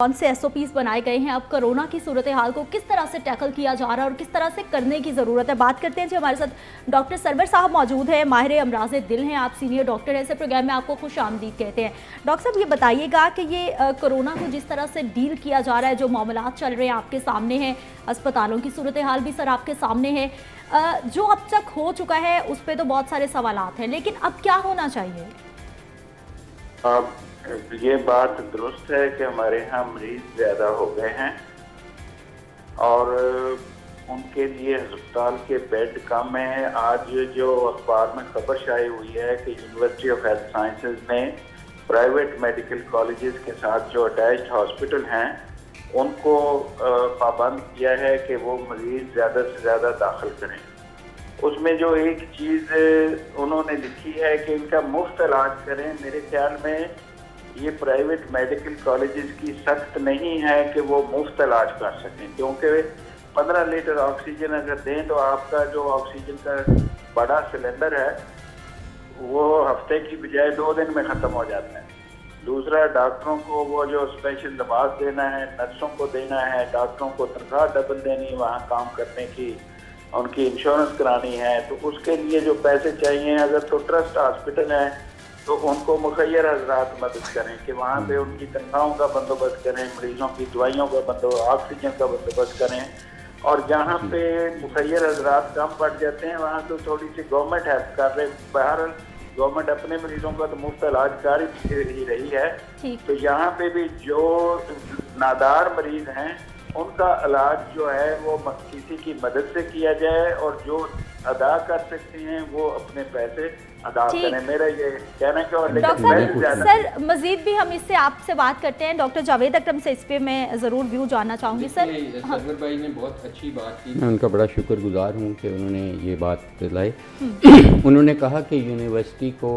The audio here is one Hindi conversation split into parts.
कौन से एसओपीज बनाए गए हैं, अब कोरोना की सूरत हाल को किस तरह से टैकल किया जा रहा है और किस तरह से करने की ज़रूरत है। बात करते हैं जी, हमारे साथ डॉक्टर सरवर साहब मौजूद हैं, माहिर अमराज दिल हैं, आप सीनियर डॉक्टर हैं, ऐसे प्रोग्राम में आपको खुश आमदीद कहते हैं। डॉक्टर साहब, ये बताइएगा कि ये कोरोना को जिस तरह से डील किया जा रहा है, जो मामलात चल रहे हैं आपके सामने हैं, अस्पतालों की सूरत हाल भी सर आपके सामने है, जो अब तक हो चुका है उस पर तो बहुत सारे सवालात हैं, लेकिन अब क्या होना चाहिए? ये बात दुरुस्त है कि हमारे यहाँ मरीज ज़्यादा हो गए हैं और उनके लिए अस्पताल के बेड कम है। आज जो अखबार में खबर शाये हुई है कि यूनिवर्सिटी ऑफ हेल्थ साइंसेज ने प्राइवेट मेडिकल कॉलेजेस के साथ जो अटैच्ड हॉस्पिटल हैं उनको पाबंद किया है कि वो मरीज ज़्यादा से ज़्यादा दाखिल करें। उसमें जो एक चीज़ उन्होंने लिखी है कि इनका मुफ्त इलाज करें। मेरे ख्याल में ये प्राइवेट मेडिकल कॉलेजेस की सख्त नहीं है कि वो मुफ्त इलाज कर सकें, क्योंकि 15 लीटर ऑक्सीजन अगर दें तो आपका जो ऑक्सीजन का बड़ा सिलेंडर है वो हफ्ते की बजाय 2 दिन में ख़त्म हो जाता है। दूसरा, डॉक्टरों को वो जो स्पेशल लिबास देना है, नर्सों को देना है, डॉक्टरों को तनख्वाह डबल देनी है वहाँ काम करने की, उनकी इंश्योरेंस करानी है, तो उसके लिए जो पैसे चाहिए, अगर तो ट्रस्ट हॉस्पिटल है तो उनको मुखैर हजरात मदद करें कि वहाँ पे उनकी तनख्वाहों का बंदोबस्त करें, मरीजों की दवाइयों का बंदोबस्त, ऑक्सीजन का बंदोबस्त करें। और जहाँ पे मुखैर हजरात कम पड़ जाते हैं वहाँ तो थोड़ी सी गवर्नमेंट हेल्प कर रहे। बाहर गवर्नमेंट अपने मरीजों का तो मुफ्त इलाज कर ही रही है, तो यहाँ पे भी जो नादार मरीज हैं उनका इलाज जो है वो किसी की मदद से किया जाए और जो अदा कर सकते हैं वो अपने पैसे अदा करें। मेरा ये कहना है। और डॉक्टर सर मजीद भी हम इससे आपसे बात करते हैं, डॉक्टर जावेद अकरम से इस पे मैं ज़रूर व्यू जानना चाहूँगी। सर सरवर भाई ने बहुत अच्छी बात की, मैं उनका बड़ा शुक्रगुजार हूँ कि उन्होंने ये बात लाई। उन्होंने कहा कि यूनिवर्सिटी को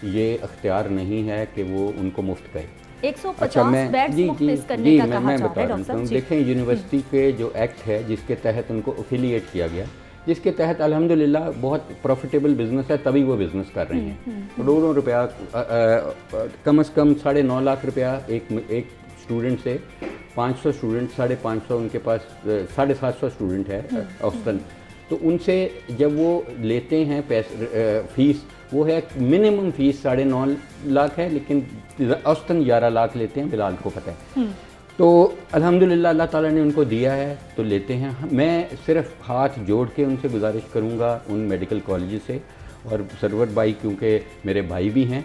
ये अख्तियार नहीं है कि वो उनको मुफ्त कहे। 150 बेड्स मुफ्त करने का कहा मैं बता रहा हूँ। देखें, यूनिवर्सिटी के जो एक्ट है जिसके तहत उनको एफिलिएट किया गया, जिसके तहत अल्हम्दुलिल्लाह बहुत प्रॉफिटेबल बिजनेस है, तभी वो बिज़नेस कर रहे हैं। करोड़ों रुपया, कम से कम 9.5 लाख रुपया एक स्टूडेंट से 500 स्टूडेंट, 550 उनके पास 750 स्टूडेंट है औसतन। तो उनसे जब वो लेते हैं फीस, वो है मिनिमम फीस 9.5 लाख है, लेकिन औसतन 11 लाख लेते हैं, बिलाल को पता है। तो अल्हम्दुलिल्लाह अल्लाह ताला ने उनको दिया है तो लेते हैं। मैं सिर्फ हाथ जोड़ के उनसे गुजारिश करूंगा, उन मेडिकल कॉलेज से, और सरवर भाई क्योंकि मेरे भाई भी हैं,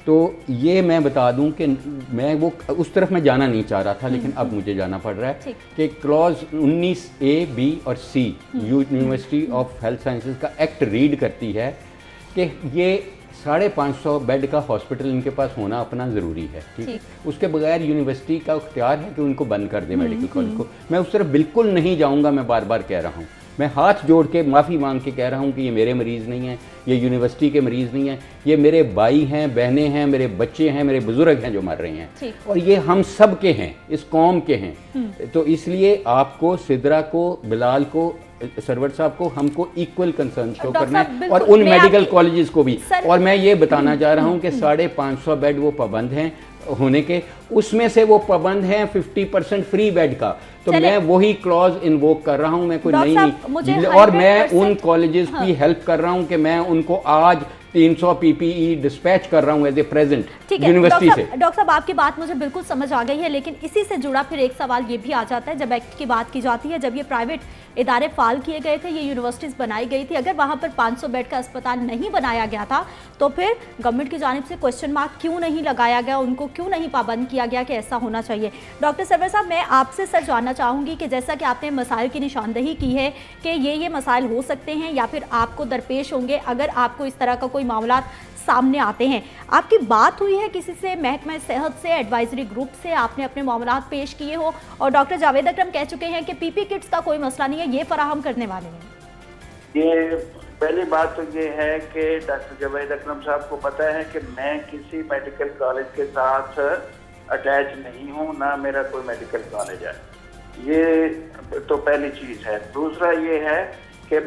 तो ये मैं बता दूं कि मैं वो उस तरफ मैं जाना नहीं चाह रहा था, लेकिन अब मुझे जाना पड़ रहा है कि क्लॉज 19A, B और C university of health sciences का एक्ट रीड करती है कि ये 550 बेड का हॉस्पिटल इनके पास होना अपना ज़रूरी है। ठीक है, उसके बगैर यूनिवर्सिटी का इख्तियार है कि उनको बंद कर दे मेडिकल कॉलेज को। मैं उस तरफ बिल्कुल नहीं जाऊंगा, मैं बार बार कह रहा हूँ। मैं हाथ जोड़ के माफ़ी मांग के कह रहा हूँ कि ये मेरे मरीज़ नहीं हैं, ये यूनिवर्सिटी के मरीज़ नहीं हैं, ये मेरे भाई हैं, बहनें हैं, मेरे बच्चे हैं, मेरे बुज़ुर्ग हैं जो मर रहे हैं, और ये हम सब के हैं, इस कौम के हैं। तो इसलिए आपको, सिद्रा को, बिलाल को, सरवर साहब को, हमको इक्वल कंसर्न शो करना है, और उन मेडिकल कॉलेजेस को भी। और मैं ये बताना चाह रहा हूँ कि 550 बेड वो पाबंद हैं होने के, उसमें से वो पाबंद हैं 50% फ्री बेड का। तो मैं वही क्लॉज इन्वोक कर रहा हूं, मैं कोई नहीं, और मैं उन कॉलेजेस की हेल्प कर रहा हूं कि मैं उनको आज 300 PPE डिस्पैच कर रहा हूं एज ए प्रेजेंट यूनिवर्सिटी से। डॉक्टर साहब, आपकी बात मुझे बिल्कुल समझ आ गई है, लेकिन इसी से जुड़ा फिर एक सवाल ये भी आ जाता है, जब एक्ट की बात की जाती है, जब ये प्राइवेट इदारे फाल किए गए थे, ये यूनिवर्सिटीज़ बनाई गई थी, अगर वहाँ पर 500 बेड का अस्पताल नहीं बनाया गया था तो फिर गवर्नमेंट की जानिब से क्वेश्चन मार्क क्यों नहीं लगाया गया, उनको क्यों नहीं पाबंद किया गया कि ऐसा होना चाहिए? डॉक्टर सरवर साहब, मैं आपसे सर जानना चाहूँगी कि जैसा कि आपने मसाइल की निशानदही की है कि ये मसाइल हो सकते हैं या फिर आपको दरपेश होंगे अगर आपको इस तरह का कोई मामला सामने आते हैं, आपकी बात हुई है किसी से, महकमा सेहत से, एडवाइजरी ग्रुप से, आपने अपने मामलात पेश किए हो? और डॉक्टर जावेद अकरम कह चुके हैं कि पीपी किट्स का कोई मसला नहीं है, ये फराहम करने वाले हैं। ये पहली बात तो ये है कि डॉक्टर जावेद अकरम साहब को पता है कि मैं किसी मेडिकल कॉलेज के साथ अटैच नहीं हूँ, ना मेरा कोई मेडिकल कॉलेज है। ये तो पहली चीज़ है। दूसरा ये है कि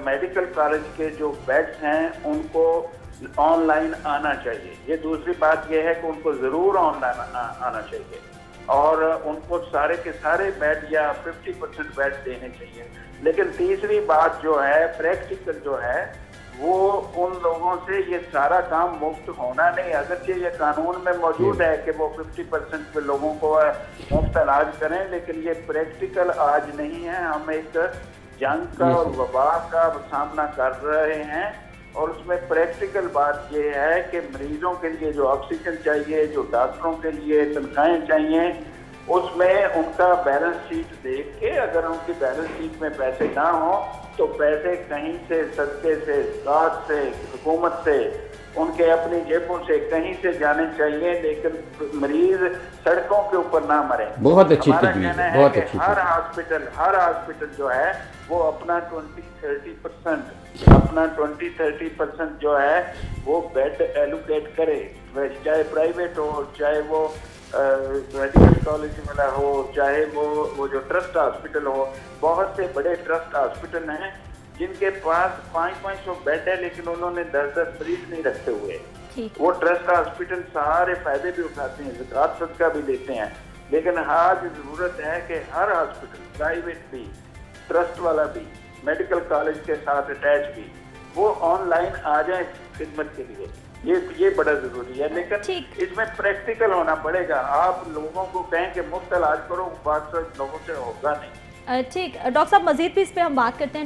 मेडिकल कॉलेज के जो बेड्स हैं उनको ऑनलाइन आना चाहिए। ये दूसरी बात ये है कि उनको ज़रूर ऑनलाइन आना चाहिए। और उनको सारे के सारे बेड या 50% बेड देने चाहिए। लेकिन तीसरी बात जो है प्रैक्टिकल जो है वो उन लोगों से ये सारा काम मुफ्त होना नहीं, अगरचे ये कानून में मौजूद है कि वो 50% पे लोगों को मुफ्त इलाज करें, लेकिन ये प्रैक्टिकल आज नहीं है। हम एक जंग का और वबा का सामना कर रहे हैं और उसमें प्रैक्टिकल बात ये है कि मरीजों के लिए जो ऑक्सीजन चाहिए, जो डॉक्टरों के लिए तनख्वाहें चाहिए, उसमें उनका बैलेंस शीट देख के अगर उनकी बैलेंस शीट में पैसे ना हो तो पैसे कहीं से सदके से, सरकार से, हुकूमत से, उनके अपनी जेबों से कहीं से जाने चाहिए, लेकिन मरीज सड़कों के ऊपर ना मरे। बहुत अच्छी हमारा तजवीज़ कहना है, है बहुत कि अच्छी हर हॉस्पिटल जो है वो अपना 20-30% जो है वो बेड एलोकेट करे, चाहे प्राइवेट हो, चाहे वो मेडिकल कॉलेज वाला हो, चाहे वो जो ट्रस्ट हॉस्पिटल हो। बहुत से बड़े ट्रस्ट हॉस्पिटल हैं जिनके पास 500 बेड है लेकिन उन्होंने 10 मरीज नहीं रखते हुए। वो ट्रस्ट हॉस्पिटल सारे फायदे भी उठाते हैं, ज़कात सदका भी देते हैं, लेकिन आज जरूरत है कि हर हॉस्पिटल, प्राइवेट भी, ट्रस्ट वाला भी, मेडिकल कॉलेज के साथ अटैच भी, वो ऑनलाइन आ जाए खिदमत के लिए। ये बड़ा जरूरी है, लेकिन इसमें प्रैक्टिकल होना पड़ेगा। आप लोगों को कहें कि मुफ्त इलाज करो, बात लोगों से होगा नहीं। ठीक, डॉक्टर साहब मजीद भी इस पे हम बात करते हैं।